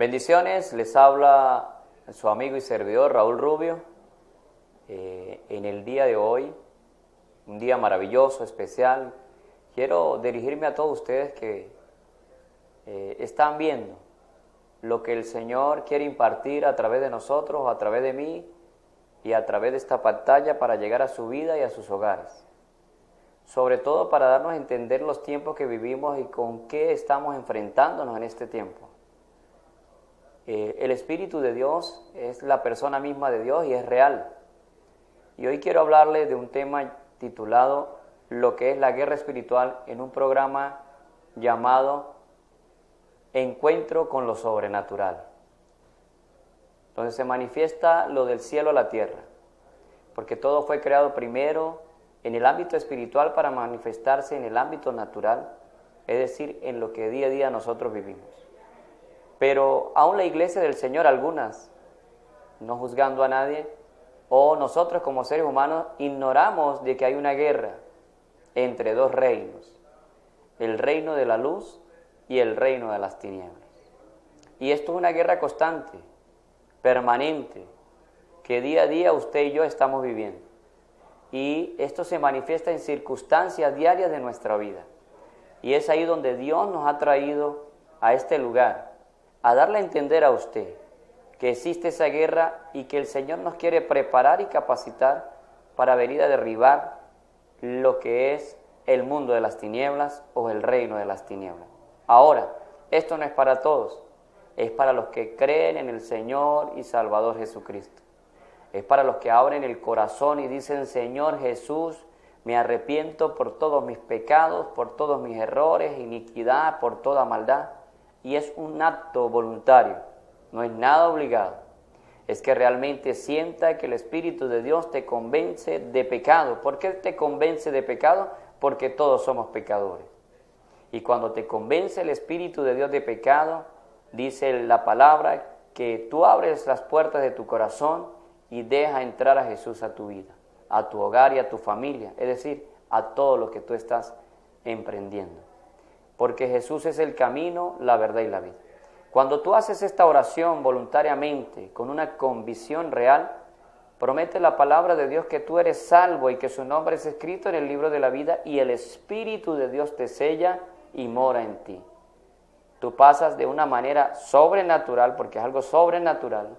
Bendiciones, les habla su amigo y servidor Raúl Rubio. En el día de hoy, un día maravilloso, especial, quiero dirigirme a todos ustedes que están viendo lo que el Señor quiere impartir a través de nosotros, a través de mí y a través de esta pantalla para llegar a su vida y a sus hogares. Sobre todo para darnos a entender los tiempos que vivimos y con qué estamos enfrentándonos en este tiempo. El Espíritu de Dios es la persona misma de Dios y es real. Y hoy quiero hablarles de un tema titulado lo que es la guerra espiritual en un programa llamado Encuentro con lo Sobrenatural, donde se manifiesta lo del cielo a la tierra, porque todo fue creado primero en el ámbito espiritual para manifestarse en el ámbito natural, es decir, en lo que día a día nosotros vivimos. Pero aún la iglesia del Señor, algunas, no juzgando a nadie, o nosotros como seres humanos, ignoramos de que hay una guerra entre dos reinos, el reino de la luz y el reino de las tinieblas. Y esto es una guerra constante, permanente, que día a día usted y yo estamos viviendo. Y esto se manifiesta en circunstancias diarias de nuestra vida. Y es ahí donde Dios nos ha traído a este lugar, a darle a entender a usted que existe esa guerra y que el Señor nos quiere preparar y capacitar para venir a derribar lo que es el mundo de las tinieblas o el reino de las tinieblas. Ahora, esto no es para todos, es para los que creen en el Señor y Salvador Jesucristo. Es para los que abren el corazón y dicen: Señor Jesús, me arrepiento por todos mis pecados, por todos mis errores, iniquidad, por toda maldad. Y es un acto voluntario, no es nada obligado. Es que realmente sienta que el Espíritu de Dios te convence de pecado. ¿Por qué te convence de pecado? Porque todos somos pecadores. Y cuando te convence el Espíritu de Dios de pecado, dice la palabra que tú abres las puertas de tu corazón y deja entrar a Jesús a tu vida, a tu hogar y a tu familia, es decir, a todo lo que tú estás emprendiendo. Porque Jesús es el camino, la verdad y la vida. Cuando tú haces esta oración voluntariamente, con una convicción real, promete la palabra de Dios que tú eres salvo y que su nombre es escrito en el libro de la vida y el Espíritu de Dios te sella y mora en ti. Tú pasas de una manera sobrenatural, porque es algo sobrenatural,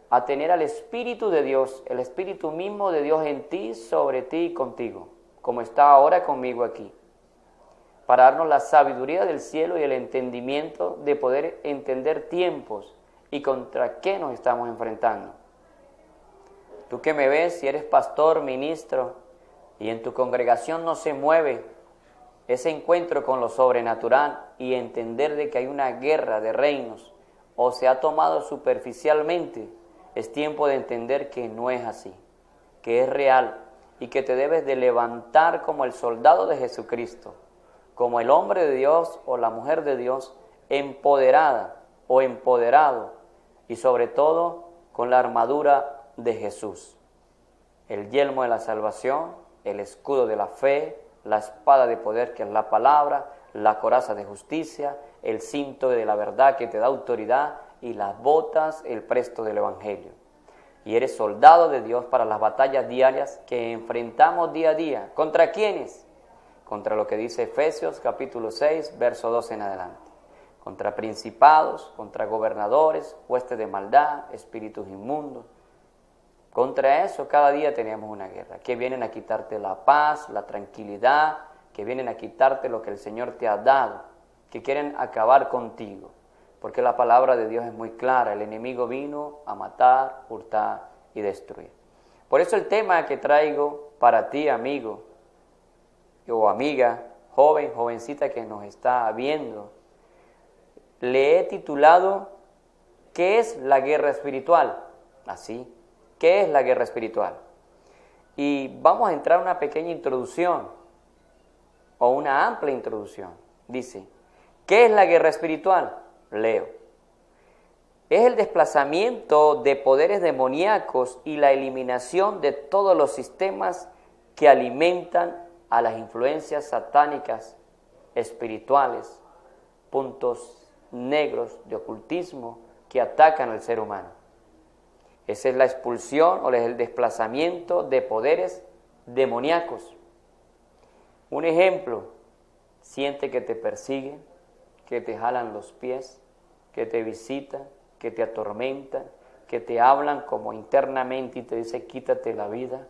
a tener al Espíritu de Dios, el Espíritu mismo de Dios en ti, sobre ti y contigo, como está ahora conmigo aquí, para darnos la sabiduría del cielo y el entendimiento de poder entender tiempos y contra qué nos estamos enfrentando. Tú que me ves, si eres pastor, ministro, y en tu congregación no se mueve ese encuentro con lo sobrenatural y entender de que hay una guerra de reinos, o se ha tomado superficialmente, es tiempo de entender que no es así, que es real y que te debes de levantar como el soldado de Jesucristo, como el hombre de Dios o la mujer de Dios, empoderada o empoderado, y sobre todo con la armadura de Jesús, el yelmo de la salvación, el escudo de la fe, la espada de poder que es la palabra, la coraza de justicia, el cinto de la verdad que te da autoridad y las botas, el presto del evangelio. Y eres soldado de Dios para las batallas diarias que enfrentamos día a día. ¿Contra quiénes? Contra lo que dice Efesios capítulo 6, verso 12 en adelante. Contra principados, contra gobernadores, huestes de maldad, espíritus inmundos. Contra eso cada día tenemos una guerra, que vienen a quitarte la paz, la tranquilidad, que vienen a quitarte lo que el Señor te ha dado, que quieren acabar contigo. Porque la palabra de Dios es muy clara, el enemigo vino a matar, hurtar y destruir. Por eso el tema que traigo para ti, amigo o amiga, joven, jovencita que nos está viendo, le he titulado ¿qué es la guerra espiritual? Así, ¿qué es la guerra espiritual? Y vamos a entrar a una pequeña introducción o una amplia introducción. Dice, ¿qué es la guerra espiritual? Leo. Es el desplazamiento de poderes demoníacos y la eliminación de todos los sistemas que alimentan a las influencias satánicas espirituales, puntos negros de ocultismo, que atacan al ser humano. Esa es la expulsión o el desplazamiento de poderes demoníacos. Un ejemplo, siente que te persiguen, que te jalan los pies, que te visitan, que te atormentan, que te hablan como internamente y te dicen quítate la vida,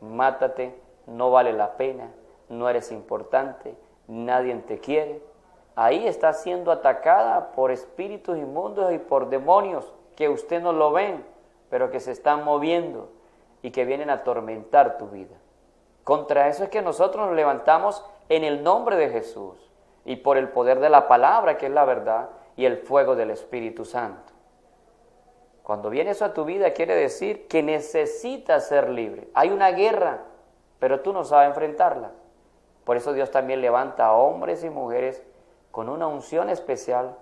mátate, no vale la pena, no eres importante, nadie te quiere. Ahí está siendo atacada por espíritus inmundos y por demonios que usted no lo ven, pero que se están moviendo y que vienen a atormentar tu vida. Contra eso es que nosotros nos levantamos en el nombre de Jesús y por el poder de la palabra, que es la verdad, y el fuego del Espíritu Santo. Cuando viene eso a tu vida, quiere decir que necesitas ser libre. Hay una guerra, pero tú no sabes enfrentarla. Por eso Dios también levanta a hombres y mujeres con una unción especial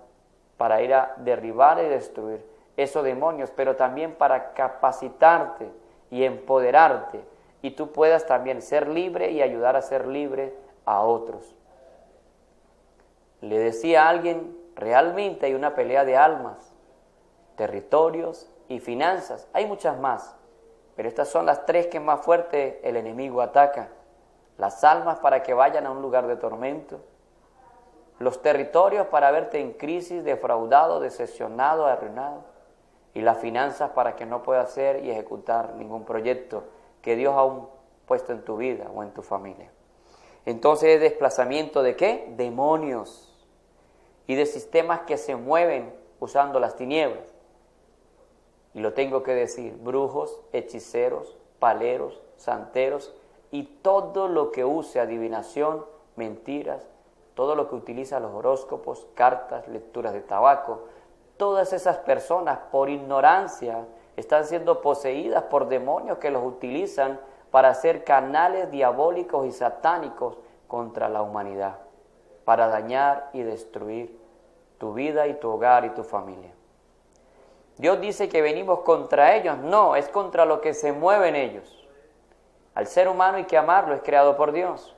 para ir a derribar y destruir esos demonios, pero también para capacitarte y empoderarte, y tú puedas también ser libre y ayudar a ser libre a otros. Le decía a alguien, realmente hay una pelea de almas, territorios y finanzas. Hay muchas más, pero estas son las tres que más fuerte el enemigo ataca. Las almas para que vayan a un lugar de tormento, los territorios para verte en crisis, defraudado, decepcionado, arruinado, y las finanzas para que no puedas hacer y ejecutar ningún proyecto que Dios ha puesto en tu vida o en tu familia. Entonces es desplazamiento de ¿qué? Demonios y de sistemas que se mueven usando las tinieblas. Y lo tengo que decir, brujos, hechiceros, paleros, santeros y todo lo que use adivinación, mentiras, todo lo que utiliza los horóscopos, cartas, lecturas de tabaco. Todas esas personas por ignorancia están siendo poseídas por demonios que los utilizan para hacer canales diabólicos y satánicos contra la humanidad, para dañar y destruir tu vida y tu hogar y tu familia. Dios dice que venimos contra ellos, no, es contra lo que se mueve en ellos. Al ser humano hay que amarlo, es creado por Dios.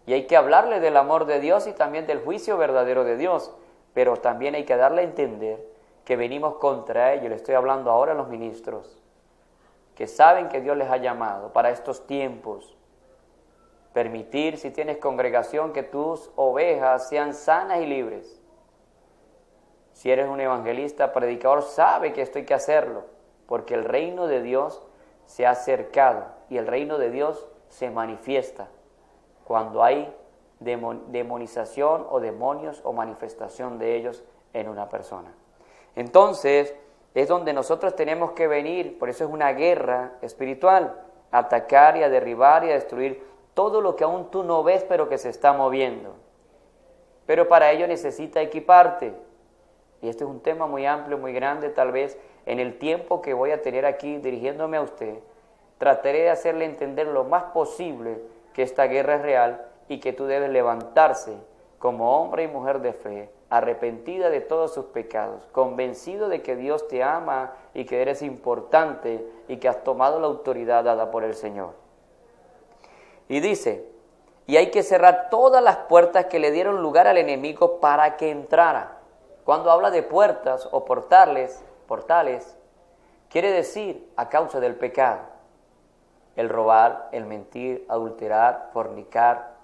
Y hay que hablarle del amor de Dios y también del juicio verdadero de Dios, pero también hay que darle a entender que venimos contra ellos. Le estoy hablando ahora a los ministros, que saben que Dios les ha llamado para estos tiempos. Permitir, si tienes congregación, que tus ovejas sean sanas y libres. Si eres un evangelista, predicador, sabe que esto hay que hacerlo, porque el reino de Dios se ha acercado y el reino de Dios se manifiesta cuando hay demonización o demonios o manifestación de ellos en una persona. Entonces, es donde nosotros tenemos que venir, por eso es una guerra espiritual, a atacar y a derribar y a destruir todo lo que aún tú no ves, pero que se está moviendo. Pero para ello necesita equiparte. Y este es un tema muy amplio, muy grande, tal vez en el tiempo que voy a tener aquí dirigiéndome a usted, trataré de hacerle entender lo más posible que esta guerra es real y que tú debes levantarse como hombre y mujer de fe, arrepentida de todos sus pecados, convencido de que Dios te ama y que eres importante y que has tomado la autoridad dada por el Señor. Y dice, y hay que cerrar todas las puertas que le dieron lugar al enemigo para que entrara. Cuando habla de puertas o portales, quiere decir a causa del pecado. El robar, el mentir, adulterar, fornicar,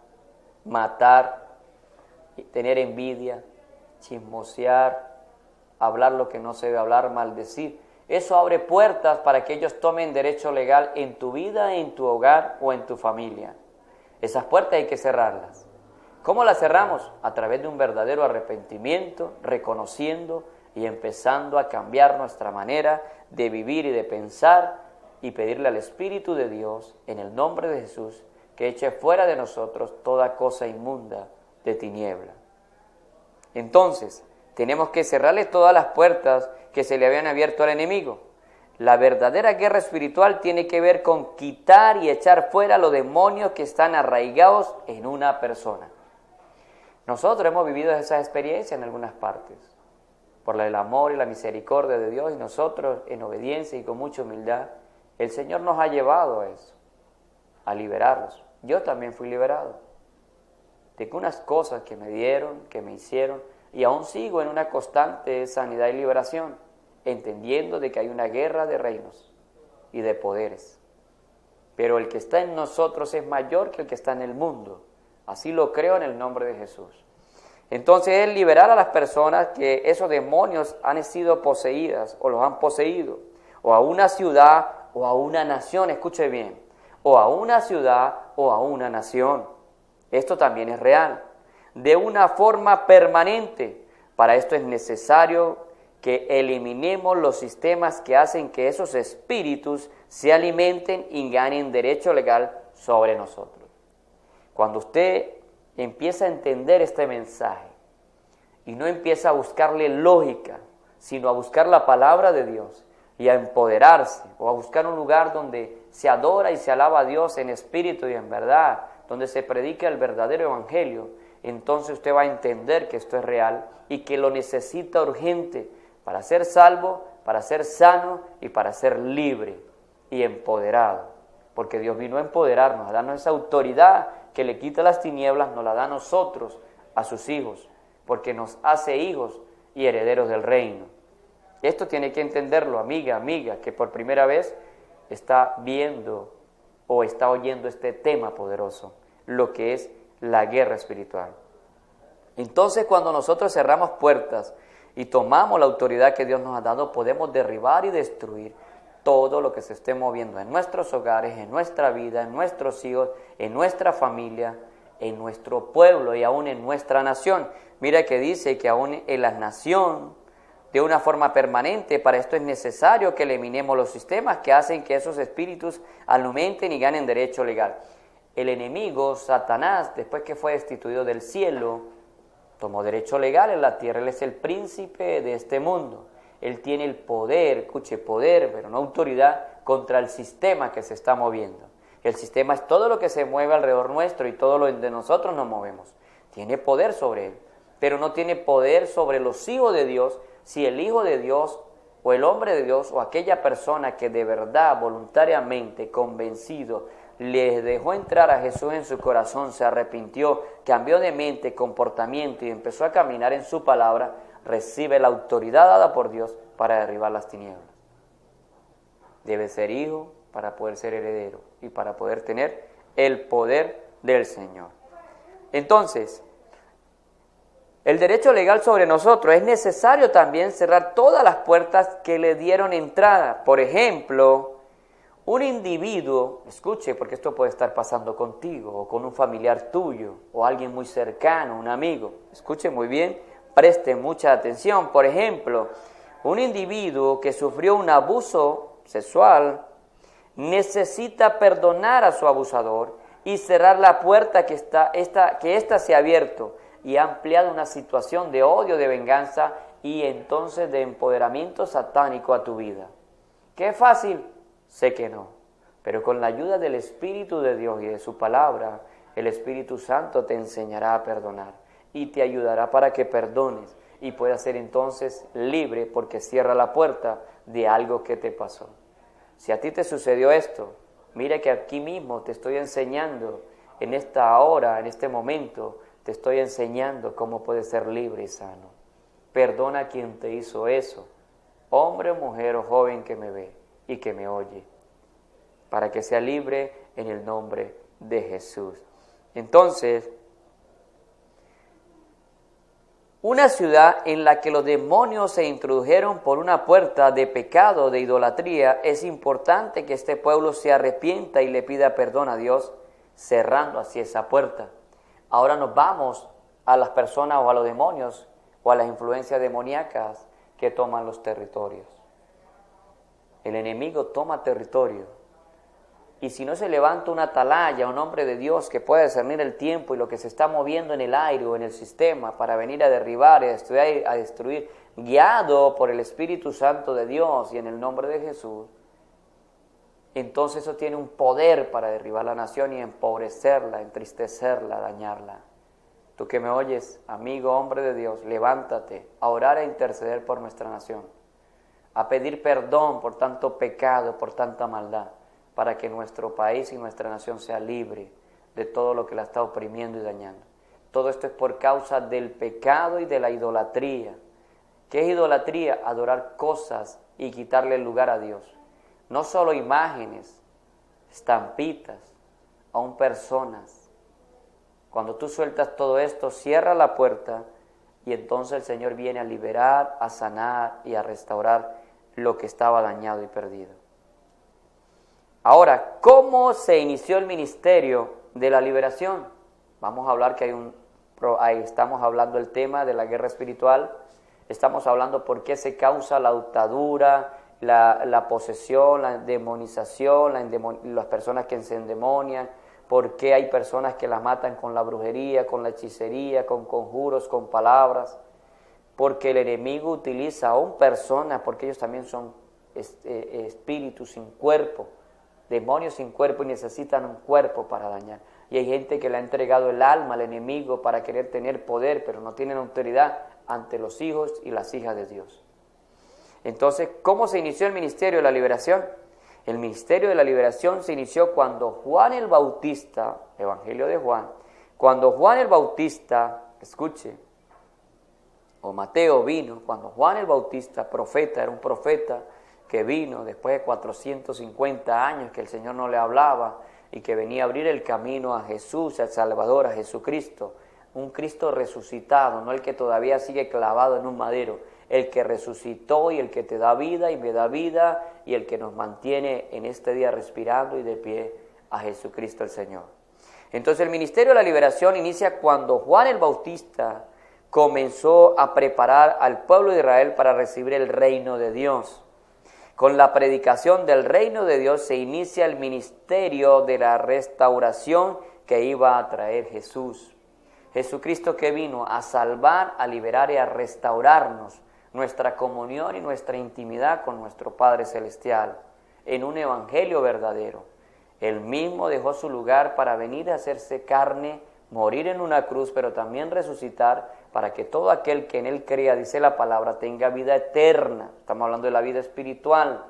matar, tener envidia, chismosear, hablar lo que no se debe hablar, maldecir. Eso abre puertas para que ellos tomen derecho legal en tu vida, en tu hogar o en tu familia. Esas puertas hay que cerrarlas. ¿Cómo las cerramos? A través de un verdadero arrepentimiento, reconociendo y empezando a cambiar nuestra manera de vivir y de pensar y pedirle al Espíritu de Dios, en el nombre de Jesús, que eche fuera de nosotros toda cosa inmunda de tiniebla. Entonces, tenemos que cerrarle todas las puertas que se le habían abierto al enemigo. La verdadera guerra espiritual tiene que ver con quitar y echar fuera los demonios que están arraigados en una persona. Nosotros hemos vivido esas experiencias en algunas partes, por el amor y la misericordia de Dios, y nosotros en obediencia y con mucha humildad, el Señor nos ha llevado a eso, a liberarlos. Yo también fui liberado de unas cosas que me dieron, que me hicieron, y aún sigo en una constante sanidad y liberación. entendiendo de que hay una guerra de reinos y de poderes. Pero el que está en nosotros es mayor que el que está en el mundo. Así lo creo en el nombre de Jesús. Entonces es liberar a las personas que esos demonios han sido poseídas o los han poseído, o a una ciudad o a una nación, escuche bien, o a una ciudad o a una nación. Esto también es real, de una forma permanente. Para esto es necesario que eliminemos los sistemas que hacen que esos espíritus se alimenten y ganen derecho legal sobre nosotros. Cuando usted empieza a entender este mensaje y no empieza a buscarle lógica, sino a buscar la palabra de Dios y a empoderarse o a buscar un lugar donde se adora y se alaba a Dios en espíritu y en verdad, donde se predica el verdadero evangelio, entonces usted va a entender que esto es real y que lo necesita urgente para ser salvo, para ser sano y para ser libre y empoderado. Porque Dios vino a empoderarnos, a darnos esa autoridad que le quita las tinieblas, nos la da a nosotros, a sus hijos, porque nos hace hijos y herederos del reino. Esto tiene que entenderlo, amiga, que por primera vez está viendo o está oyendo este tema poderoso, lo que es la guerra espiritual. Entonces, cuando nosotros cerramos puertas y tomamos la autoridad que Dios nos ha dado, podemos derribar y destruir todo lo que se esté moviendo en nuestros hogares, en nuestra vida, en nuestros hijos, en nuestra familia, en nuestro pueblo y aún en nuestra nación. Mira que dice que aún en la nación, de una forma permanente, para esto es necesario que eliminemos los sistemas que hacen que esos espíritus aumenten y ganen derecho legal. El enemigo, Satanás, después que fue destituido del cielo, tomó derecho legal en la tierra. Él es el príncipe de este mundo. Él tiene el poder, escuche, poder, pero no autoridad, contra el sistema que se está moviendo. El sistema es todo lo que se mueve alrededor nuestro y todo lo de nosotros nos movemos. Tiene poder sobre él, pero no tiene poder sobre los hijos de Dios, si el Hijo de Dios o el hombre de Dios o aquella persona que de verdad, voluntariamente, convencido, le dejó entrar a Jesús en su corazón, se arrepintió, cambió de mente, comportamiento y empezó a caminar en su palabra, recibe la autoridad dada por Dios para derribar las tinieblas. Debe ser hijo para poder ser heredero y para poder tener el poder del Señor. Entonces, el derecho legal sobre nosotros, es necesario también cerrar todas las puertas que le dieron entrada. Por ejemplo, un individuo, escuche, porque esto puede estar pasando contigo o con un familiar tuyo o alguien muy cercano, un amigo. Escuche muy bien, preste mucha atención. Por ejemplo, un individuo que sufrió un abuso sexual necesita perdonar a su abusador y cerrar la puerta que ésta se ha abierto y ha ampliado una situación de odio, de venganza y entonces de empoderamiento satánico a tu vida. ¿Qué es fácil? Sé que no, pero con la ayuda del Espíritu de Dios y de su palabra, el Espíritu Santo te enseñará a perdonar y te ayudará para que perdones y puedas ser entonces libre porque cierra la puerta de algo que te pasó. Si a ti te sucedió esto, mira que aquí mismo te estoy enseñando, en esta hora, en este momento, te estoy enseñando cómo puedes ser libre y sano. Perdona a quien te hizo eso, hombre, mujer o joven que me ve y que me oye, para que sea libre en el nombre de Jesús. Entonces, una ciudad en la que los demonios se introdujeron por una puerta de pecado, de idolatría, es importante que este pueblo se arrepienta y le pida perdón a Dios, cerrando así esa puerta. Ahora nos vamos a las personas o a los demonios o a las influencias demoníacas que toman los territorios. El enemigo toma territorio. Y si no se levanta una atalaya, un hombre de Dios que pueda discernir el tiempo y lo que se está moviendo en el aire o en el sistema para venir a derribar y a destruir, guiado por el Espíritu Santo de Dios y en el nombre de Jesús, entonces eso tiene un poder para derribar la nación y empobrecerla, entristecerla, dañarla. Tú que me oyes, amigo, hombre de Dios, levántate a orar e interceder por nuestra nación, a pedir perdón por tanto pecado, por tanta maldad, para que nuestro país y nuestra nación sea libre de todo lo que la está oprimiendo y dañando. Todo esto es por causa del pecado y de la idolatría ¿Qué es idolatría? Adorar cosas y quitarle el lugar a Dios. No solo imágenes, estampitas, aún personas. Cuando tú sueltas todo esto, cierra la puerta y entonces el Señor viene a liberar, a sanar y a restaurar lo que estaba dañado y perdido. Ahora, ¿cómo se inició el ministerio de la liberación? Vamos a hablar que estamos hablando del tema de la guerra espiritual, estamos hablando por qué se causa la atadura, la posesión, la demonización, las personas que se endemonian, por qué hay personas que las matan con la brujería, con la hechicería, con conjuros, con palabras, porque el enemigo utiliza aún personas, porque ellos también son espíritus sin cuerpo, demonios sin cuerpo y necesitan un cuerpo para dañar. Y hay gente que le ha entregado el alma al enemigo para querer tener poder, pero no tienen autoridad ante los hijos y las hijas de Dios. Entonces, ¿cómo se inició el ministerio de la liberación? El ministerio de la liberación se inició cuando Juan el Bautista, Evangelio de Juan, cuando Juan el Bautista, escuche, o Mateo vino, cuando Juan el Bautista, profeta, era un profeta que vino después de 450 años que el Señor no le hablaba y que venía a abrir el camino a Jesús, al Salvador, a Jesucristo, un Cristo resucitado, no el que todavía sigue clavado en un madero, el que resucitó y el que te da vida y me da vida y el que nos mantiene en este día respirando y de pie, a Jesucristo el Señor. Entonces el ministerio de la liberación inicia cuando Juan el Bautista comenzó a preparar al pueblo de Israel para recibir el reino de Dios. Con la predicación del reino de Dios se inicia el ministerio de la restauración que iba a traer Jesús. Jesucristo que vino a salvar, a liberar y a restaurarnos nuestra comunión y nuestra intimidad con nuestro Padre Celestial en un evangelio verdadero. Él mismo dejó su lugar para venir a hacerse carne, morir en una cruz, pero también resucitar para que todo aquel que en Él crea, dice la palabra, tenga vida eterna. Estamos hablando de la vida espiritual.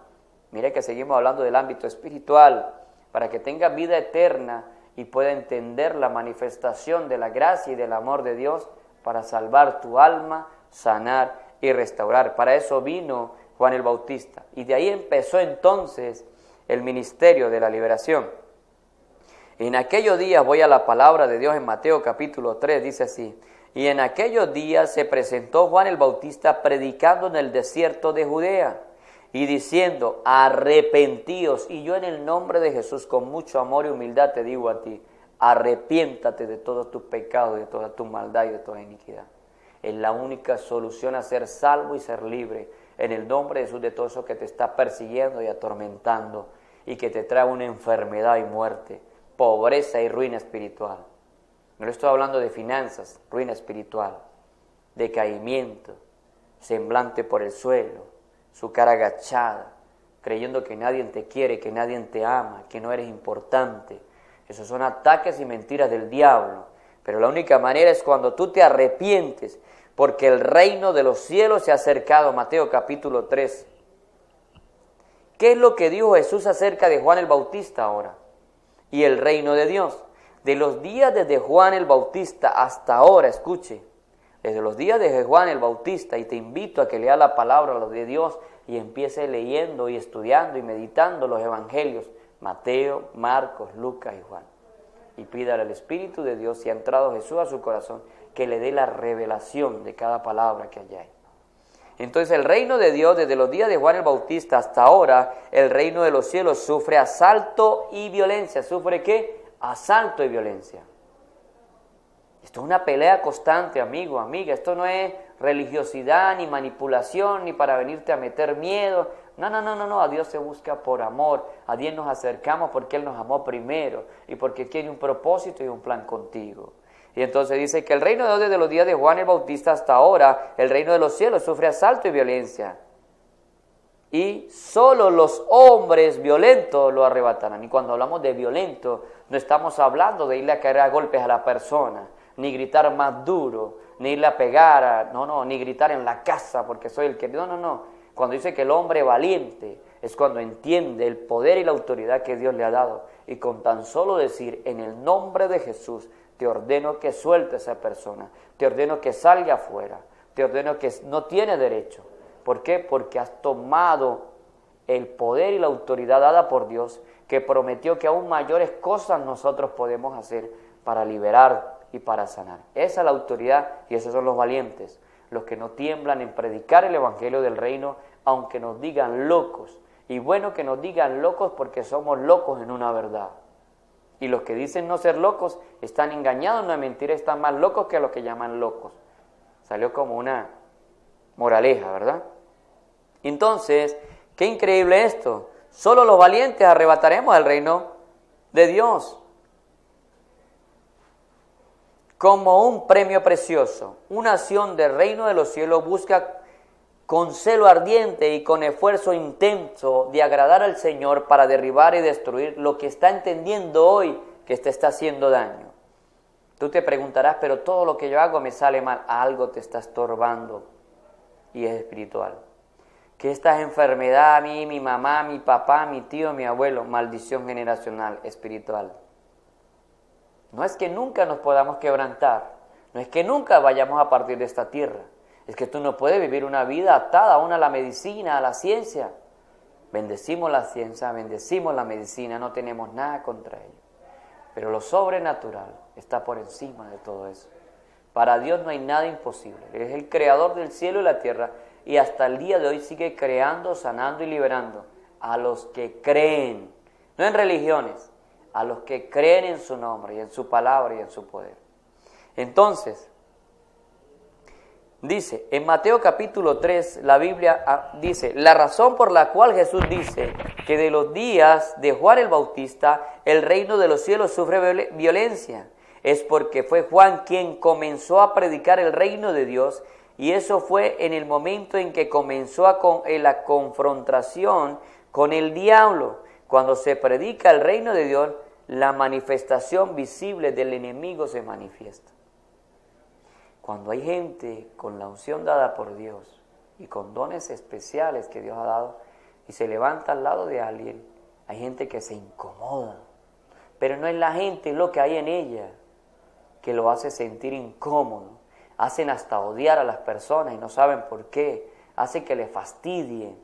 Mire que seguimos hablando del ámbito espiritual. Para que tenga vida eterna y pueda entender la manifestación de la gracia y del amor de Dios para salvar tu alma, sanar y restaurar. Para eso vino Juan el Bautista. Y de ahí empezó entonces el ministerio de la liberación. En aquellos días, voy a la palabra de Dios en Mateo capítulo 3, dice así: y en aquellos días se presentó Juan el Bautista predicando en el desierto de Judea y diciendo: arrepentíos. Y yo en el nombre de Jesús, con mucho amor y humildad te digo a ti, arrepiéntate de todos tus pecados, de toda tu maldad y de toda iniquidad. Es la única solución a ser salvo y ser libre, en el nombre de Jesús, de todo eso que te está persiguiendo y atormentando y que te trae una enfermedad y muerte, pobreza y ruina espiritual. No le estoy hablando de finanzas, ruina espiritual, decaimiento, semblante por el suelo, su cara agachada, creyendo que nadie te quiere, que nadie te ama, que no eres importante. Esos son ataques y mentiras del diablo. Pero la única manera es cuando tú te arrepientes, porque el reino de los cielos se ha acercado. Mateo capítulo 3. ¿Qué es lo que dijo Jesús acerca de Juan el Bautista ahora? Y el reino de Dios. De los días desde Juan el Bautista hasta ahora, escuche, desde los días de Juan el Bautista, y te invito a que lea la palabra de Dios y empiece leyendo y estudiando y meditando los evangelios, Mateo, Marcos, Lucas y Juan. Y pídale al Espíritu de Dios, si ha entrado Jesús a su corazón, que le dé la revelación de cada palabra que haya ahí. Entonces el reino de Dios, desde los días de Juan el Bautista hasta ahora, el reino de los cielos sufre asalto y violencia. ¿Sufre qué? Asalto y violencia. Esto es una pelea constante, amigo, amiga. Esto no es religiosidad, ni manipulación, ni para venirte a meter miedo. No. A Dios se busca por amor. A Dios nos acercamos porque Él nos amó primero y porque tiene un propósito y un plan contigo. Y entonces dice que el reino de Dios, desde los días de Juan el Bautista hasta ahora, el reino de los cielos sufre asalto y violencia. Y solo los hombres violentos lo arrebatarán. Y cuando hablamos de violento, no estamos hablando de irle a caer a golpes a la persona, ni gritar más duro, ni irle a pegar, ni gritar en la casa porque soy el querido. No. Cuando dice que el hombre valiente es cuando entiende el poder y la autoridad que Dios le ha dado. Y con tan solo decir, en el nombre de Jesús, te ordeno que suelte a esa persona, te ordeno que salga afuera, te ordeno que no tienes derecho. ¿Por qué? Porque has tomado el poder y la autoridad dada por Dios, que prometió que aún mayores cosas nosotros podemos hacer para liberar y para sanar. Esa es la autoridad y esos son los valientes, los que no tiemblan en predicar el evangelio del reino, aunque nos digan locos. Y bueno que nos digan locos porque somos locos en una verdad. Y los que dicen no ser locos están engañados en una mentira, están más locos que a los que llaman locos. Salió como una moraleja, ¿verdad? Entonces, qué increíble esto. Solo los valientes arrebataremos el reino de Dios. Como un premio precioso, una acción del reino de los cielos busca con celo ardiente y con esfuerzo intenso de agradar al Señor para derribar y destruir lo que está entendiendo hoy que te está haciendo daño. Tú te preguntarás, pero todo lo que yo hago me sale mal. Algo te está estorbando y es espiritual. Que esta es enfermedad a mí, mi mamá, mi papá, mi tío, mi abuelo, maldición generacional, espiritual. No es que nunca nos podamos quebrantar, no es que nunca vayamos a partir de esta tierra, es que tú no puedes vivir una vida atada aún a la medicina, a la ciencia. Bendecimos la ciencia, bendecimos la medicina, no tenemos nada contra ello. Pero lo sobrenatural está por encima de todo eso. Para Dios no hay nada imposible. Él es el creador del cielo y la tierra y hasta el día de hoy sigue creando, sanando y liberando a los que creen, no en religiones, a los que creen en su nombre y en su palabra y en su poder. Entonces, dice, en Mateo capítulo 3, la Biblia dice, la razón por la cual Jesús dice que de los días de Juan el Bautista, el reino de los cielos sufre violencia, es porque fue Juan quien comenzó a predicar el reino de Dios, y eso fue en el momento en que comenzó la confrontación con el diablo. Cuando se predica el reino de Dios, la manifestación visible del enemigo se manifiesta. Cuando hay gente con la unción dada por Dios y con dones especiales que Dios ha dado y se levanta al lado de alguien, hay gente que se incomoda. Pero no es la gente, es lo que hay en ella que lo hace sentir incómodo. Hacen hasta odiar a las personas y no saben por qué. Hace que le fastidien.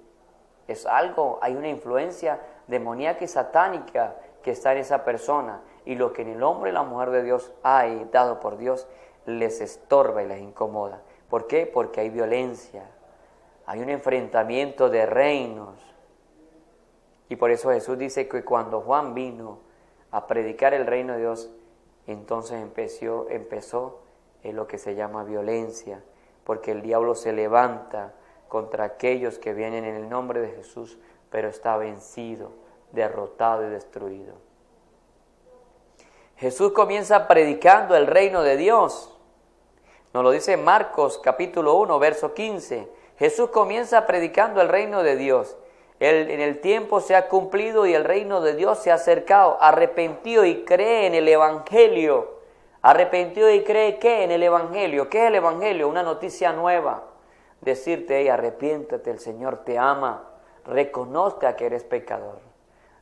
Es algo, hay una influencia demoníaca y satánica que está en esa persona. Y lo que en el hombre y la mujer de Dios hay dado por Dios les estorba y les incomoda. ¿Por qué? Porque hay violencia. Hay un enfrentamiento de reinos. Y por eso Jesús dice que cuando Juan vino a predicar el reino de Dios, entonces empezó lo que se llama violencia, porque el diablo se levanta contra aquellos que vienen en el nombre de Jesús, pero está vencido, derrotado y destruido. Jesús comienza predicando el reino de Dios. Nos lo dice Marcos capítulo 1, verso 15. Jesús comienza predicando el reino de Dios. En el tiempo se ha cumplido y el reino de Dios se ha acercado. Arrepentido y cree en el Evangelio. Arrepentido y cree ¿qué? En el Evangelio. ¿Qué es el Evangelio? Una noticia nueva. Decirte, hey, arrepiéntete, el Señor te ama. Reconozca que eres pecador.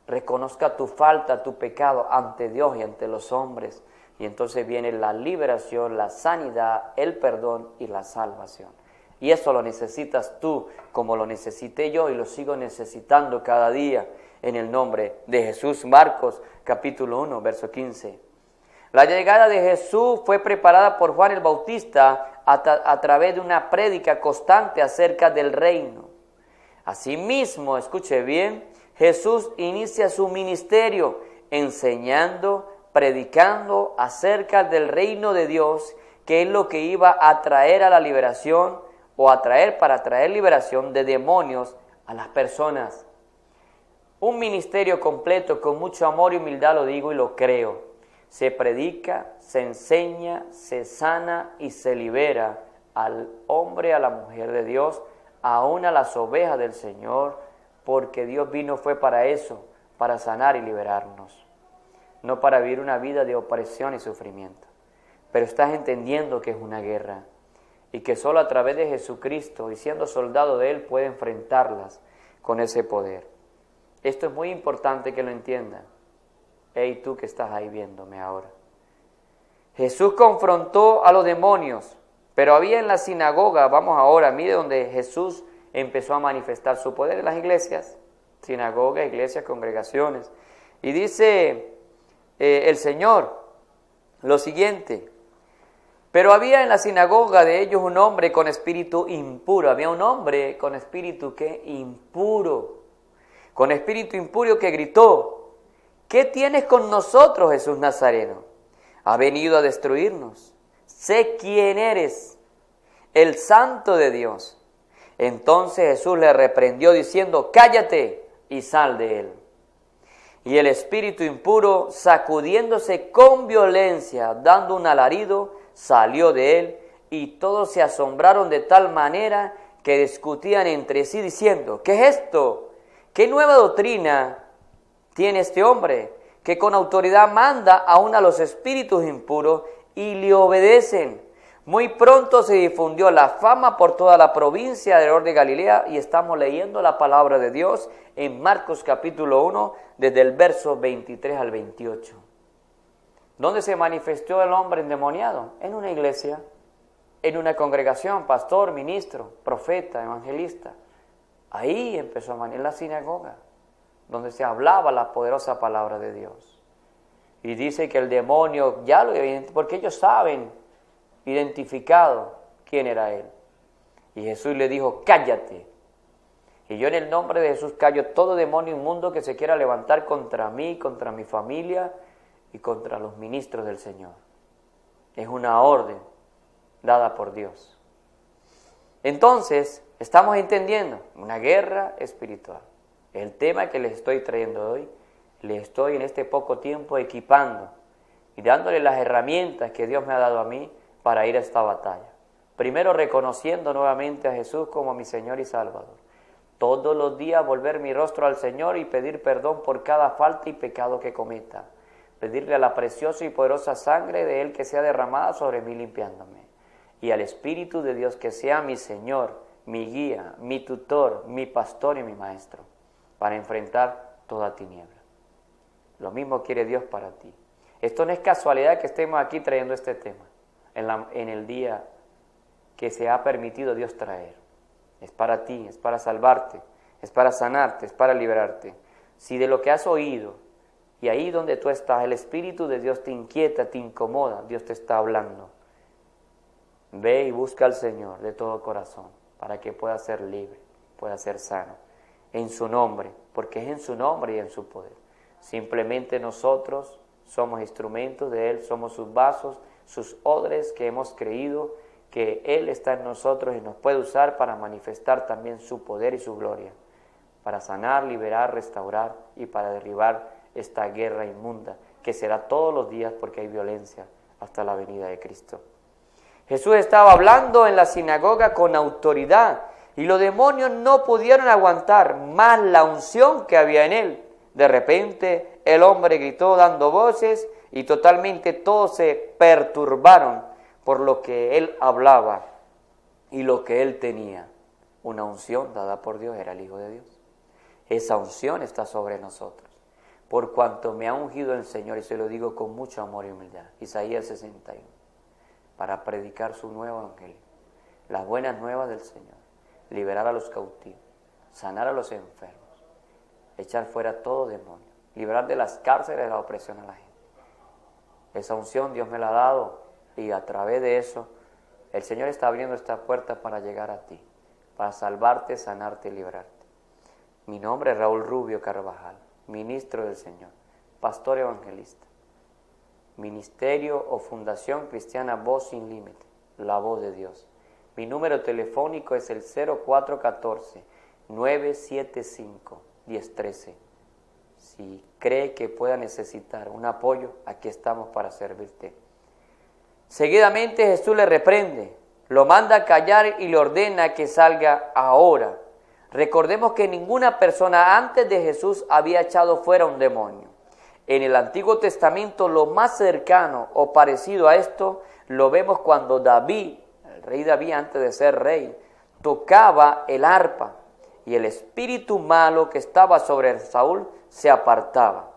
Reconozca tu falta, tu pecado ante Dios y ante los hombres. Y entonces viene la liberación, la sanidad, el perdón y la salvación. Y eso lo necesitas tú, como lo necesité yo y lo sigo necesitando cada día en el nombre de Jesús. Marcos capítulo 1, verso 15. La llegada de Jesús fue preparada por Juan el Bautista a través de una prédica constante acerca del reino. Asimismo, escuche bien, Jesús inicia su ministerio enseñando, predicando acerca del reino de Dios, que es lo que iba a traer a la liberación para traer liberación de demonios a las personas. Un ministerio completo con mucho amor y humildad, lo digo y lo creo. Se predica, se enseña, se sana y se libera al hombre, a la mujer de Dios, aún a las ovejas del Señor, porque Dios vino fue para eso, para sanar y liberarnos, no para vivir una vida de opresión y sufrimiento. Pero estás entendiendo que es una guerra y que solo a través de Jesucristo y siendo soldado de Él puede enfrentarlas con ese poder. Esto es muy importante que lo entiendan. Hey, tú que estás ahí viéndome ahora. Jesús confrontó a los demonios, Pero había en la sinagoga, vamos ahora, mire donde Jesús empezó a manifestar su poder en las iglesias, sinagoga, iglesias, congregaciones. Y dice el Señor lo siguiente: pero había en la sinagoga de ellos un hombre con espíritu impuro. Había un hombre con espíritu ¿qué? Impuro. Con espíritu impuro que gritó: ¿qué tienes con nosotros, Jesús Nazareno? ¿Ha venido a destruirnos? Sé quién eres, el Santo de Dios. Entonces Jesús le reprendió diciendo: cállate y sal de él. Y el espíritu impuro, sacudiéndose con violencia, dando un alarido, salió de él, y todos se asombraron de tal manera que discutían entre sí diciendo: ¿qué es esto? ¿Qué nueva doctrina tiene este hombre, que con autoridad manda aún a los espíritus impuros y le obedecen? Muy pronto se difundió la fama por toda la provincia alrededor de Galilea, y estamos leyendo la palabra de Dios en Marcos capítulo 1, desde el verso 23 al 28. ¿Dónde se manifestó el hombre endemoniado? En una iglesia, en una congregación, pastor, ministro, profeta, evangelista. Ahí empezó a manifestar, en la sinagoga, donde se hablaba la poderosa palabra de Dios. Y dice que el demonio ya lo identificó, porque ellos saben identificado quién era él. Y Jesús le dijo: cállate. Y yo en el nombre de Jesús callo todo demonio inmundo que se quiera levantar contra mí, contra mi familia y contra los ministros del Señor. Es una orden dada por Dios. Entonces, estamos entendiendo una guerra espiritual. El tema que les estoy trayendo hoy, les estoy en este poco tiempo equipando y dándole las herramientas que Dios me ha dado a mí para ir a esta batalla. Primero, reconociendo nuevamente a Jesús como mi Señor y Salvador. Todos los días volver mi rostro al Señor y pedir perdón por cada falta y pecado que cometa. Pedirle a la preciosa y poderosa sangre de Él que sea derramada sobre mí, limpiándome. Y al Espíritu de Dios que sea mi Señor, mi guía, mi tutor, mi pastor y mi maestro, para enfrentar toda tiniebla. Lo mismo quiere Dios para ti. Esto no es casualidad que estemos aquí trayendo este tema en el día que se ha permitido Dios traer. Es para ti, es para salvarte, es para sanarte, es para liberarte. Si de lo que has oído y ahí donde tú estás, el Espíritu de Dios te inquieta, te incomoda, Dios te está hablando, ve y busca al Señor de todo corazón para que pueda ser libre, pueda ser sano, en su nombre, porque es en su nombre y en su poder. Simplemente nosotros somos instrumentos de Él, somos sus vasos, sus odres que hemos creído que Él está en nosotros y nos puede usar para manifestar también su poder y su gloria, para sanar, liberar, restaurar y para derribar esta guerra inmunda que será todos los días porque hay violencia hasta la venida de Cristo. Jesús estaba hablando en la sinagoga con autoridad y los demonios no pudieron aguantar más la unción que había en Él. De repente el hombre gritó dando voces y totalmente todos se perturbaron por lo que Él hablaba y lo que Él tenía. Una unción dada por Dios, era el Hijo de Dios. Esa unción está sobre nosotros. Por cuanto me ha ungido el Señor, y se lo digo con mucho amor y humildad. Isaías 61. Para predicar su nuevo evangelio. Las buenas nuevas del Señor. Liberar a los cautivos. Sanar a los enfermos. Echar fuera todo demonio. Liberar de las cárceles de la opresión a la gente. Esa unción Dios me la ha dado. Y a través de eso, el Señor está abriendo esta puerta para llegar a ti. Para salvarte, sanarte y liberarte. Mi nombre es Raúl Rubio Carvajal. Ministro del Señor. Pastor evangelista. Ministerio o Fundación Cristiana Voz Sin Límite, la voz de Dios. Mi número telefónico es el 0414-975-1013. Si cree que pueda necesitar un apoyo, aquí estamos para servirte. Seguidamente Jesús le reprende, lo manda a callar y le ordena que salga ahora. Recordemos que ninguna persona antes de Jesús había echado fuera un demonio. En el Antiguo Testamento lo más cercano o parecido a esto lo vemos cuando David, el rey David antes de ser rey, tocaba el arpa y el espíritu malo que estaba sobre Saúl se apartaba.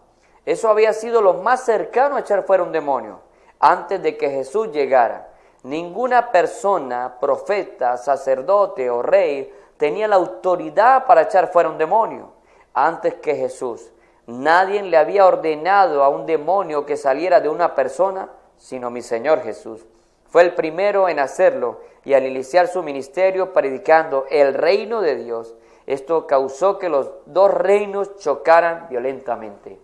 Eso había sido lo más cercano a echar fuera un demonio antes de que Jesús llegara. Ninguna persona, profeta, sacerdote o rey, tenía la autoridad para echar fuera un demonio antes que Jesús. Nadie le había ordenado a un demonio que saliera de una persona, sino mi Señor Jesús. Fue el primero en hacerlo y al iniciar su ministerio predicando el reino de Dios, esto causó que los dos reinos chocaran violentamente.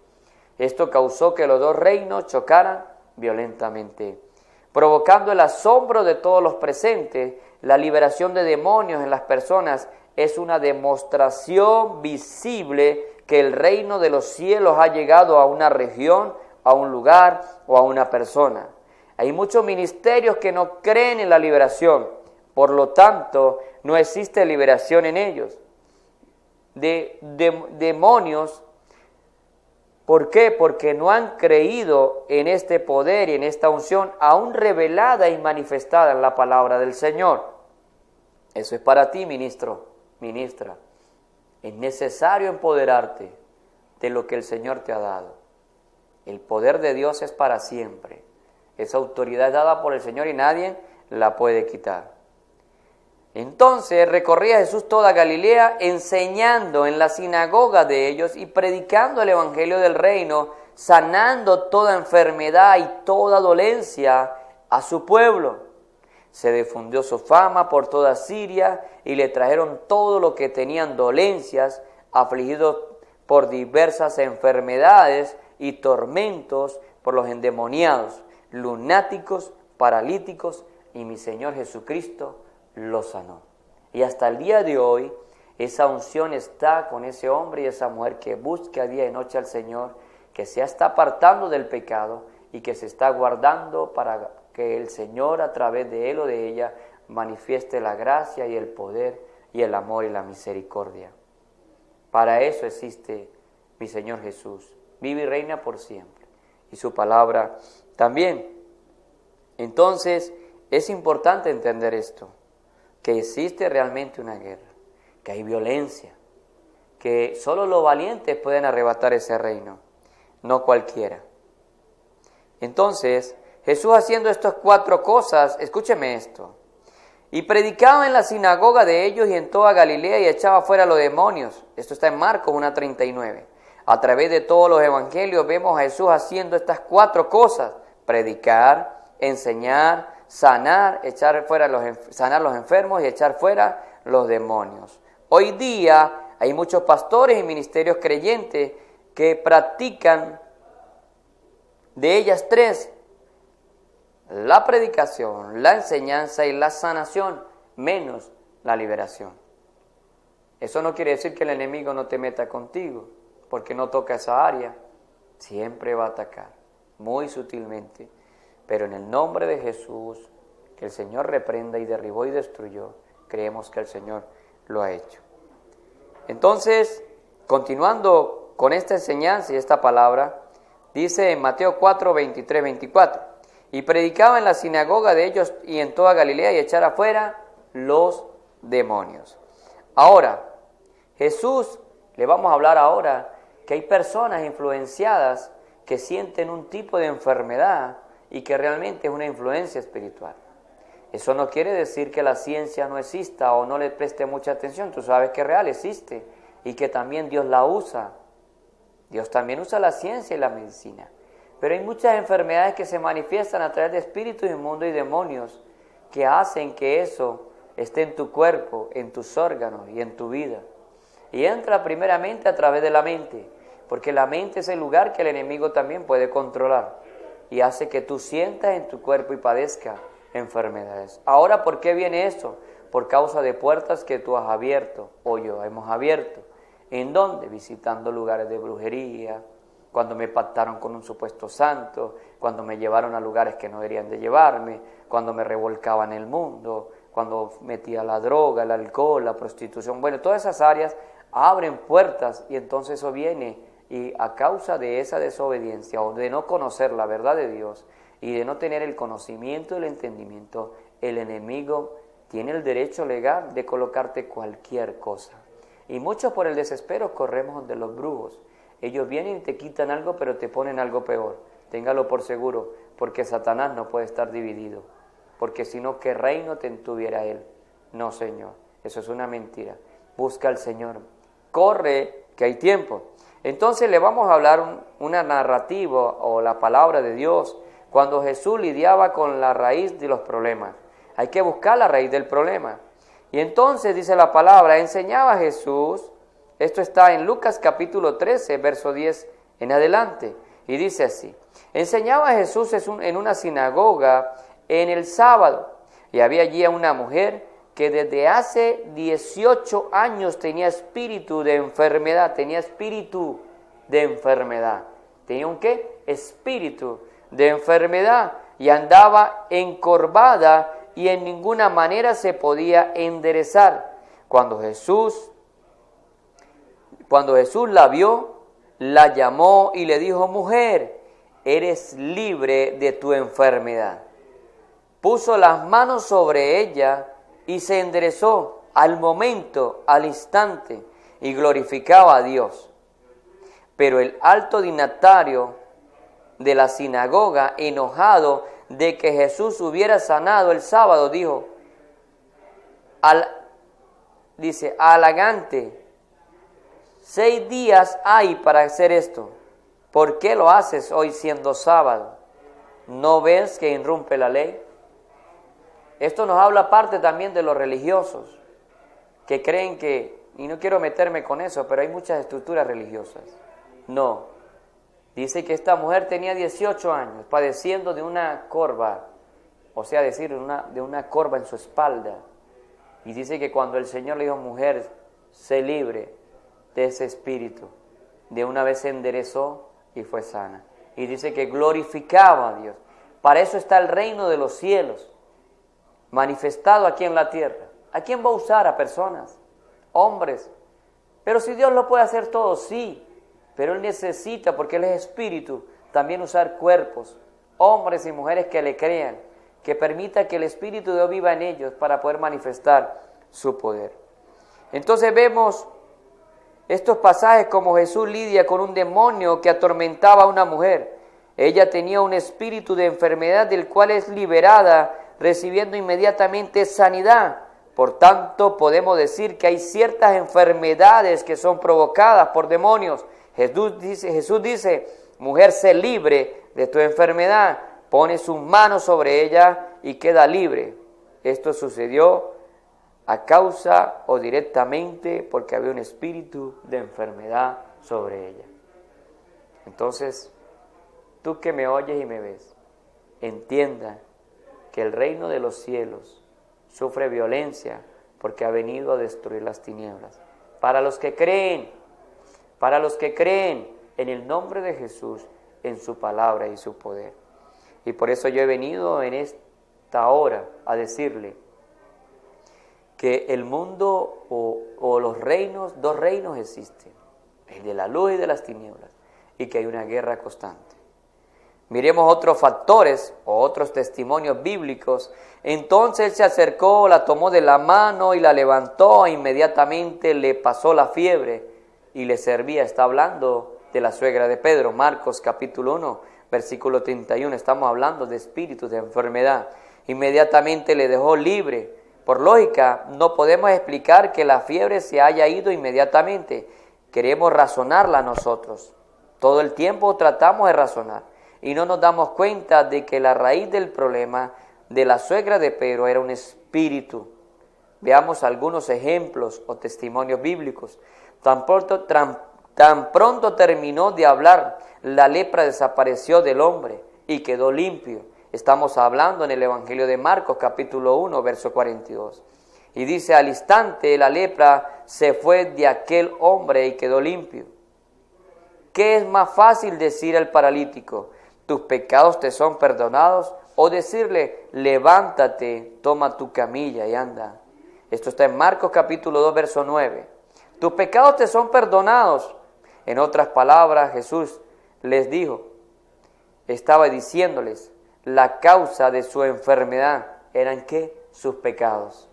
Provocando el asombro de todos los presentes. La liberación de demonios en las personas es una demostración visible que el reino de los cielos ha llegado a una región, a un lugar o a una persona. Hay muchos ministerios que no creen en la liberación, por lo tanto, no existe liberación en ellos. De demonios, ¿por qué? Porque no han creído en este poder y en esta unción aún revelada y manifestada en la palabra del Señor. Eso es para ti, ministro, ministra. Es necesario empoderarte de lo que el Señor te ha dado. El poder de Dios es para siempre. Esa autoridad es dada por el Señor y nadie la puede quitar. Entonces recorría Jesús toda Galilea, enseñando en la sinagoga de ellos y predicando el evangelio del reino, sanando toda enfermedad y toda dolencia a su pueblo. Se difundió su fama por toda Siria y le trajeron todo lo que tenían dolencias, afligidos por diversas enfermedades y tormentos por los endemoniados, lunáticos, paralíticos, y mi Señor Jesucristo lo sanó. Y hasta el día de hoy, esa unción está con ese hombre y esa mujer que busca día y noche al Señor, que se está apartando del pecado y que se está guardando para que el Señor a través de él o de ella manifieste la gracia y el poder y el amor y la misericordia. Para eso existe mi Señor Jesús. Vive y reina por siempre. Y su palabra también. Entonces, es importante entender esto, que existe realmente una guerra, que hay violencia, que solo los valientes pueden arrebatar ese reino, no cualquiera. Entonces, Jesús haciendo estas 4 cosas, escúcheme esto, y predicaba en la sinagoga de ellos y en toda Galilea y echaba fuera los demonios. Esto está en Marcos 1:39. A través de todos los evangelios vemos a Jesús haciendo estas 4 cosas: predicar, enseñar, sanar los enfermos y echar fuera los demonios. Hoy día hay muchos pastores y ministerios creyentes que practican de ellas 3: la predicación, la enseñanza y la sanación, menos la liberación. Eso no quiere decir que el enemigo no te meta contigo, porque no toca esa área. Siempre va a atacar, muy sutilmente. Pero en el nombre de Jesús, que el Señor reprenda y derribó y destruyó, creemos que el Señor lo ha hecho. Entonces, continuando con esta enseñanza y esta palabra, dice en Mateo 4, 23, 24, y predicaba en la sinagoga de ellos y en toda Galilea y echara fuera los demonios. Ahora, Jesús, le vamos a hablar ahora que hay personas influenciadas que sienten un tipo de enfermedad y que realmente es una influencia espiritual. Eso no quiere decir que la ciencia no exista o no le preste mucha atención. Tú sabes que real existe y que también Dios la usa. Dios también usa la ciencia y la medicina. Pero hay muchas enfermedades que se manifiestan a través de espíritus inmundos y demonios que hacen que eso esté en tu cuerpo, en tus órganos y en tu vida. Y entra primeramente a través de la mente, porque la mente es el lugar que el enemigo también puede controlar y hace que tú sientas en tu cuerpo y padezcas enfermedades. Ahora, ¿por qué viene eso? Por causa de puertas que tú has abierto o yo hemos abierto. ¿En dónde? Visitando lugares de brujería, cuando me pactaron con un supuesto santo, cuando me llevaron a lugares que no deberían de llevarme, cuando me revolcaba en el mundo, cuando metía la droga, el alcohol, la prostitución. Bueno, todas esas áreas abren puertas y entonces eso viene y a causa de esa desobediencia o de no conocer la verdad de Dios y de no tener el conocimiento y el entendimiento, el enemigo tiene el derecho legal de colocarte cualquier cosa. Y muchos por el desespero corremos donde los brujos. Ellos vienen y te quitan algo, pero te ponen algo peor. Téngalo por seguro, porque Satanás no puede estar dividido. porque si no, ¿qué reino te tuviera Él? No, Señor, eso es una mentira. Busca al Señor, corre, que hay tiempo. Entonces le vamos a hablar una narrativa o la palabra de Dios cuando Jesús lidiaba con la raíz de los problemas. Hay que buscar la raíz del problema. Y entonces dice la palabra, enseñaba Jesús, esto está en Lucas capítulo 13, verso 10 en adelante, y dice así, enseñaba Jesús en una sinagoga en el sábado, y había allí una mujer que desde hace 18 años tenía espíritu de enfermedad. ¿Tenía un qué? Espíritu de enfermedad, y andaba encorvada y en ninguna manera se podía enderezar. Cuando Jesús la vio, la llamó y le dijo, mujer, eres libre de tu enfermedad. Puso las manos sobre ella y se enderezó al momento, al instante, y glorificaba a Dios. Pero el alto dignatario de la sinagoga, enojado de que Jesús hubiera sanado el sábado, dijo, halagante, 6 días hay para hacer esto. ¿Por qué lo haces hoy siendo sábado? ¿No ves que irrumpe la ley? Esto nos habla parte también de los religiosos, que creen que, y no quiero meterme con eso, pero hay muchas estructuras religiosas. No, dice que esta mujer tenía 18 años, padeciendo de una corva, o sea, de una corva en su espalda. Y dice que cuando el Señor le dijo, mujer, sé libre de ese espíritu, de una vez se enderezó y fue sana. Y dice que glorificaba a Dios. Para eso está el reino de los cielos, manifestado aquí en la tierra. ¿A quién va a usar? A personas, hombres. Pero si Dios lo puede hacer todo, sí. Pero Él necesita, porque Él es espíritu, también usar cuerpos, hombres y mujeres que le crean, que permita que el Espíritu de Dios viva en ellos para poder manifestar su poder. Entonces vemos estos pasajes como Jesús lidia con un demonio que atormentaba a una mujer. Ella tenía un espíritu de enfermedad del cual es liberada, recibiendo inmediatamente sanidad. Por tanto, podemos decir que hay ciertas enfermedades que son provocadas por demonios. Jesús dice, mujer, sé libre de tu enfermedad. Pone sus manos sobre ella y queda libre. Esto sucedió a causa o directamente porque había un espíritu de enfermedad sobre ella. Entonces, tú que me oyes y me ves, entienda que el reino de los cielos sufre violencia porque ha venido a destruir las tinieblas. Para los que creen en el nombre de Jesús, en su palabra y su poder. Y por eso yo he venido en esta hora a decirle que el mundo o los reinos, 2 reinos existen, el de la luz y de las tinieblas, y que hay una guerra constante. Miremos otros factores o otros testimonios bíblicos. Entonces él se acercó, la tomó de la mano y la levantó, e inmediatamente le pasó la fiebre y le servía. Está hablando de la suegra de Pedro, Marcos capítulo 1, versículo 31. Estamos hablando de espíritus de enfermedad. Inmediatamente le dejó libre. Por lógica, no podemos explicar que la fiebre se haya ido inmediatamente. Queremos razonarla nosotros. Todo el tiempo tratamos de razonar. Y no nos damos cuenta de que la raíz del problema de la suegra de Pedro era un espíritu. Veamos algunos ejemplos o testimonios bíblicos. Tan pronto terminó de hablar, la lepra desapareció del hombre y quedó limpio. Estamos hablando en el Evangelio de Marcos, capítulo 1, verso 42. Y dice, al instante la lepra se fue de aquel hombre y quedó limpio. ¿Qué es más fácil decir al paralítico? ¿Tus pecados te son perdonados? O decirle, levántate, toma tu camilla y anda. Esto está en Marcos capítulo 2, verso 9. Tus pecados te son perdonados. En otras palabras, Jesús les dijo, estaba diciéndoles, la causa de su enfermedad eran ¿qué? Sus pecados.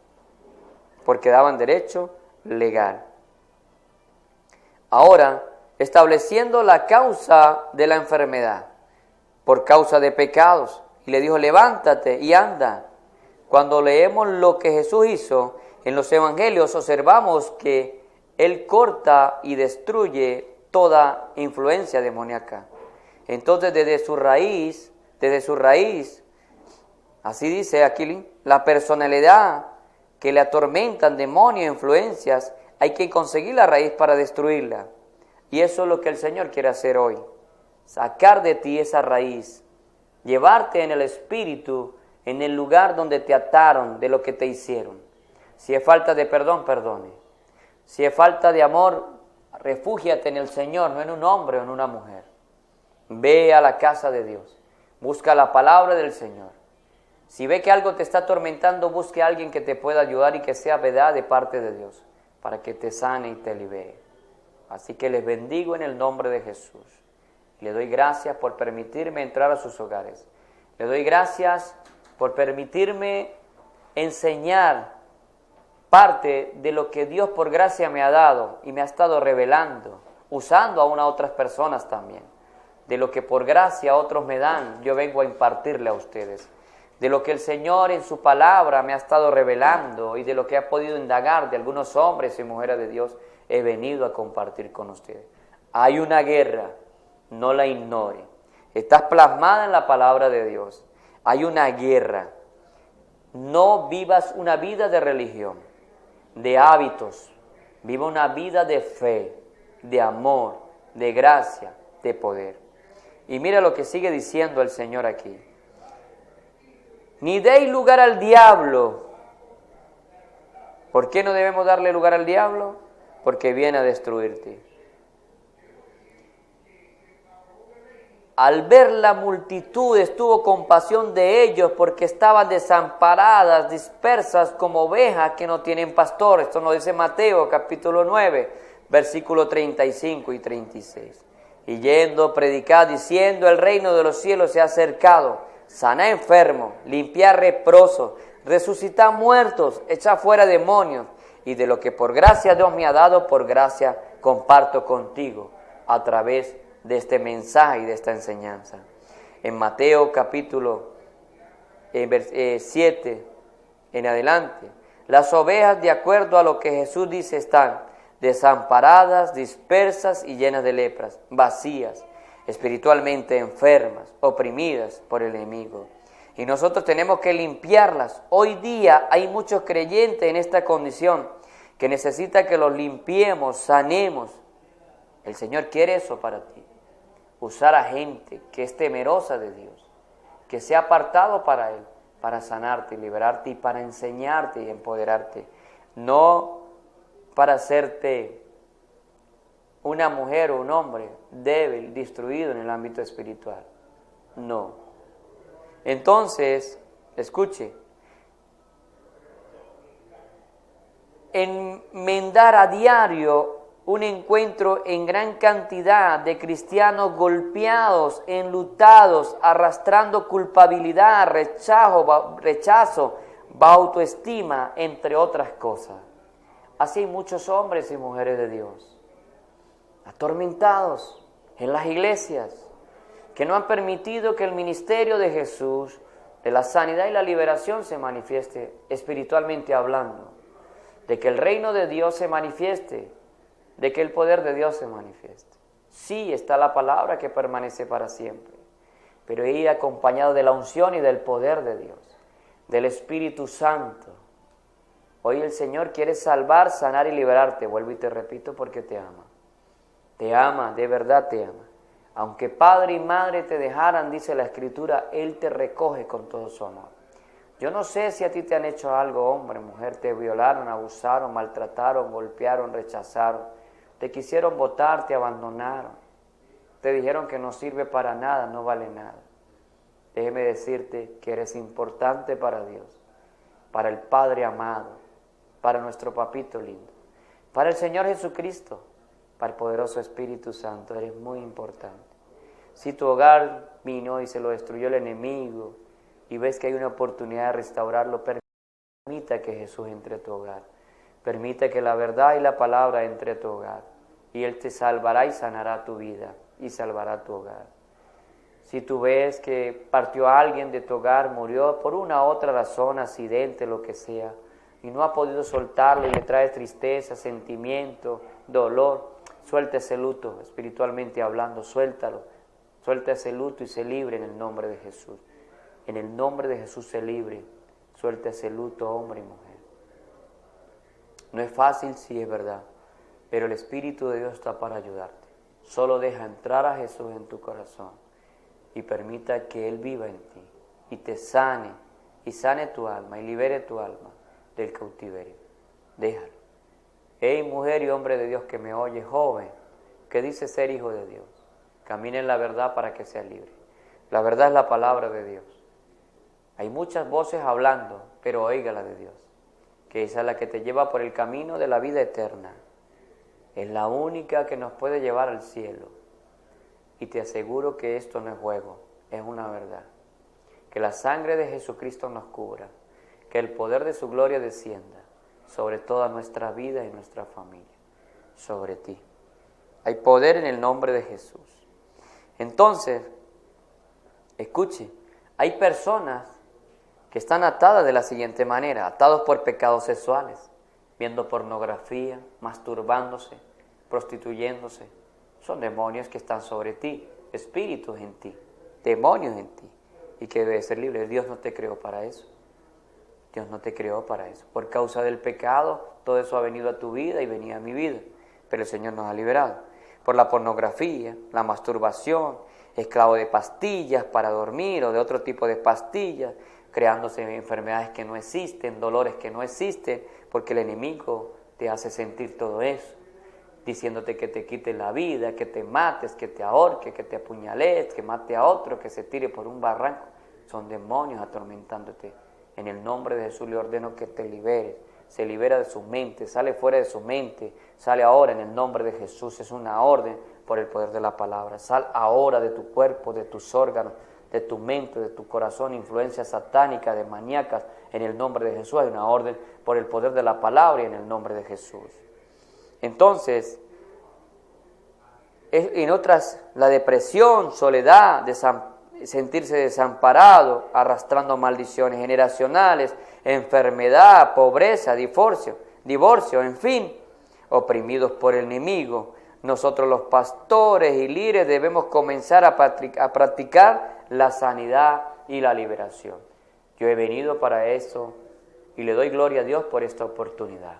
Porque daban derecho legal. Ahora, estableciendo la causa de la enfermedad, por causa de pecados, y le dijo, levántate y anda. Cuando leemos lo que Jesús hizo en los evangelios, observamos que Él corta y destruye toda influencia demoníaca. Entonces, desde su raíz, así dice aquí, la personalidad que le atormentan, demonios, influencias, hay que conseguir la raíz para destruirla. Y eso es lo que el Señor quiere hacer hoy. Sacar de ti esa raíz, llevarte en el espíritu, en el lugar donde te ataron de lo que te hicieron. Si es falta de perdón, perdone. Si es falta de amor, refúgiate en el Señor, no en un hombre o en una mujer. Ve a la casa de Dios, busca la palabra del Señor. Si ve que algo te está atormentando, busque a alguien que te pueda ayudar y que sea verdad de parte de Dios, para que te sane y te libere. Así que les bendigo en el nombre de Jesús. Le doy gracias por permitirme entrar a sus hogares. Le doy gracias por permitirme enseñar parte de lo que Dios por gracia me ha dado y me ha estado revelando, usando aún a otras personas también. De lo que por gracia otros me dan, yo vengo a impartirle a ustedes. De lo que el Señor en su palabra me ha estado revelando y de lo que ha podido indagar de algunos hombres y mujeres de Dios, he venido a compartir con ustedes. Hay una guerra, no la ignore. Estás plasmada en la palabra de Dios. Hay una guerra. No vivas una vida de religión, de hábitos. Viva una vida de fe, de amor, de gracia, de poder. Y mira lo que sigue diciendo el Señor aquí. Ni deis lugar al diablo. ¿Por qué no debemos darle lugar al diablo? Porque viene a destruirte. Al ver la multitud, tuvo compasión de ellos porque estaban desamparadas, dispersas como ovejas que no tienen pastor. Esto nos dice Mateo capítulo 9, versículos 35 y 36. Y yendo, predicad diciendo, el reino de los cielos se ha acercado. Sana enfermos, limpiar leprosos, resucitar muertos, echar fuera demonios. Y de lo que por gracia Dios me ha dado, por gracia comparto contigo a través de este mensaje y de esta enseñanza. En Mateo capítulo 7 en adelante, las ovejas, de acuerdo a lo que Jesús dice, están desamparadas, dispersas y llenas de lepras, vacías, espiritualmente enfermas, oprimidas por el enemigo. Y nosotros tenemos que limpiarlas. Hoy día hay muchos creyentes en esta condición que necesitan que los limpiemos, sanemos. El Señor quiere eso para ti. Usar a gente que es temerosa de Dios, que sea apartado para Él, para sanarte, liberarte y para enseñarte y empoderarte. No para hacerte una mujer o un hombre débil, destruido en el ámbito espiritual. No. Entonces, escuche, enmendar a diario un encuentro en gran cantidad de cristianos golpeados, enlutados, arrastrando culpabilidad, rechazo, baja autoestima, entre otras cosas. Así hay muchos hombres y mujeres de Dios, atormentados en las iglesias, que no han permitido que el ministerio de Jesús, de la sanidad y la liberación se manifieste espiritualmente hablando, de que el reino de Dios se manifieste, de que el poder de Dios se manifieste. Sí, está la palabra que permanece para siempre, pero ir acompañado de la unción y del poder de Dios, del Espíritu Santo. Hoy el Señor quiere salvar, sanar y liberarte, vuelvo y te repito, porque te ama. Te ama, de verdad te ama. Aunque padre y madre te dejaran, dice la Escritura, Él te recoge con todo su amor. Yo no sé si a ti te han hecho algo, hombre, mujer, te violaron, abusaron, maltrataron, golpearon, rechazaron, te quisieron botar, te abandonaron, te dijeron que no sirve para nada, no vale nada. Déjeme decirte que eres importante para Dios, para el Padre amado, para nuestro papito lindo, para el Señor Jesucristo, para el poderoso Espíritu Santo. Eres muy importante. Si tu hogar vino y se lo destruyó el enemigo y ves que hay una oportunidad de restaurarlo, permita que Jesús entre a tu hogar. Permita que la verdad y la palabra entre a tu hogar. Y Él te salvará y sanará tu vida y salvará tu hogar. Si tú ves que partió alguien de tu hogar, murió por una u otra razón, accidente, lo que sea, y no ha podido soltarlo y le trae tristeza, sentimiento, dolor, suelta ese luto, espiritualmente hablando, suéltalo. Suelta ese luto y se libre en el nombre de Jesús. En el nombre de Jesús se libre. Suelta ese luto, hombre y mujer. No es fácil, sí es verdad, pero el Espíritu de Dios está para ayudarte. Solo deja entrar a Jesús en tu corazón y permita que Él viva en ti y te sane, y sane tu alma y libere tu alma del cautiverio. Déjalo. Hey, mujer y hombre de Dios que me oye, joven, que dice ser hijo de Dios, camina en la verdad para que sea libre. La verdad es la palabra de Dios. Hay muchas voces hablando, pero oiga la de Dios, que esa es la que te lleva por el camino de la vida eterna. Es la única que nos puede llevar al cielo. Y te aseguro que esto no es juego, es una verdad. Que la sangre de Jesucristo nos cubra, que el poder de su gloria descienda sobre toda nuestra vida y nuestra familia, sobre ti. Hay poder en el nombre de Jesús. Entonces, escuche, hay personas que están atadas de la siguiente manera, atados por pecados sexuales, viendo pornografía, masturbándose, prostituyéndose. Son demonios que están sobre ti, espíritus en ti, demonios en ti, y que debes ser libre. Dios no te creó para eso. Dios no te creó para eso. Por causa del pecado, todo eso ha venido a tu vida y venía a mi vida, pero el Señor nos ha liberado. Por la pornografía, la masturbación, esclavo de pastillas para dormir o de otro tipo de pastillas, creándose enfermedades que no existen, dolores que no existen, porque el enemigo te hace sentir todo eso, diciéndote que te quite la vida, que te mates, que te ahorques, que te apuñales, que mate a otro, que se tire por un barranco. Son demonios atormentándote. En el nombre de Jesús le ordeno que te liberes. Se libera de su mente, sale fuera de su mente, sale ahora en el nombre de Jesús. Es una orden por el poder de la palabra. Sal ahora de tu cuerpo, de tus órganos, de tu mente, de tu corazón, influencias satánicas, demoníacas. En el nombre de Jesús hay una orden por el poder de la palabra y en el nombre de Jesús. Entonces, en otras, la depresión, soledad, sentirse desamparado, arrastrando maldiciones generacionales, enfermedad, pobreza, divorcio, en fin, oprimidos por el enemigo. Nosotros los pastores y líderes debemos comenzar a practicar la sanidad y la liberación. Yo he venido para eso y le doy gloria a Dios por esta oportunidad,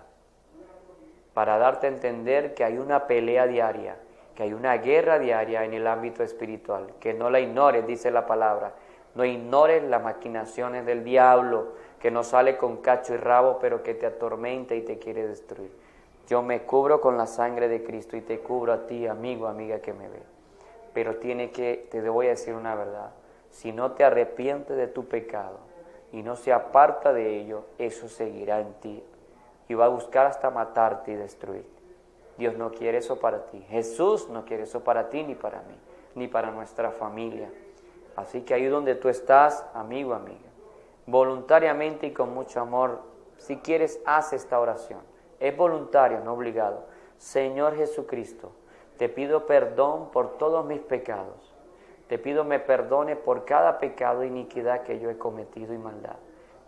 para darte a entender que hay una pelea diaria, que hay una guerra diaria en el ámbito espiritual, que no la ignores, dice la palabra. No ignores las maquinaciones del diablo, que no sale con cacho y rabo, pero que te atormenta y te quiere destruir. Yo me cubro con la sangre de Cristo y te cubro a ti, amigo, amiga que me ve. Pero te voy a decir una verdad. Si no te arrepientes de tu pecado y no se aparta de ello, eso seguirá en ti y va a buscar hasta matarte y destruirte. Dios no quiere eso para ti. Jesús no quiere eso para ti ni para mí, ni para nuestra familia. Así que ahí donde tú estás, amigo, amiga, voluntariamente y con mucho amor, si quieres, haz esta oración. Es voluntario, no obligado. Señor Jesucristo, te pido perdón por todos mis pecados. Te pido me perdone por cada pecado e iniquidad que yo he cometido y maldad.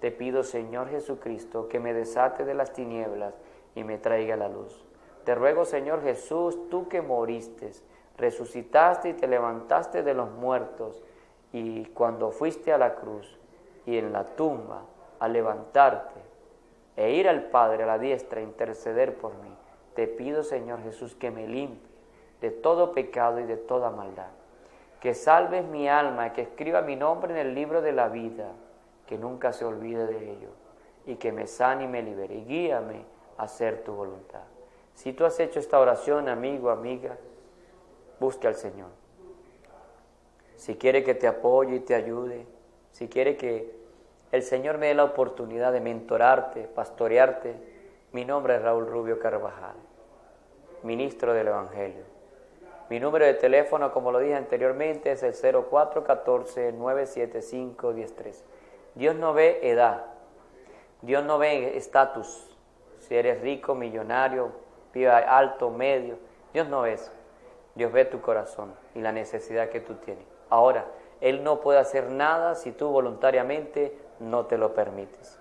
Te pido, Señor Jesucristo, que me desate de las tinieblas y me traiga la luz. Te ruego, Señor Jesús, tú que moriste, resucitaste y te levantaste de los muertos, y cuando fuiste a la cruz y en la tumba a levantarte e ir al Padre a la diestra a interceder por mí, te pido, Señor Jesús, que me limpie de todo pecado y de toda maldad, que salves mi alma, que escriba mi nombre en el libro de la vida, que nunca se olvide de ello, y que me sane y me libere, y guíame a hacer tu voluntad. Si tú has hecho esta oración, amigo, amiga, busque al Señor. Si quiere que te apoye y te ayude, si quiere que el Señor me dé la oportunidad de mentorarte, pastorearte, mi nombre es Raúl Rubio Carvajal, ministro del Evangelio. Mi número de teléfono, como lo dije anteriormente, es el 0414-975-1013. Dios no ve edad, Dios no ve estatus, si eres rico, millonario, alto, medio, Dios no ve eso. Dios ve tu corazón y la necesidad que tú tienes. Ahora, Él no puede hacer nada si tú voluntariamente no te lo permites.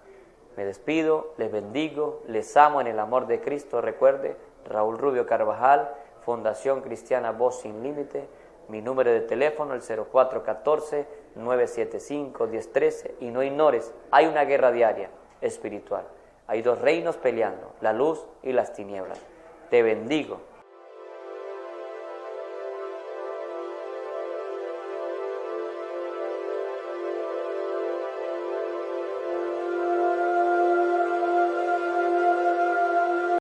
Me despido, les bendigo, les amo en el amor de Cristo. Recuerde, Raúl Rubio Carvajal, Fundación Cristiana Voz Sin Límite. Mi número de teléfono, el 0414-975-1013. Y no ignores, hay una guerra diaria espiritual. Hay dos reinos peleando, la luz y las tinieblas. Te bendigo.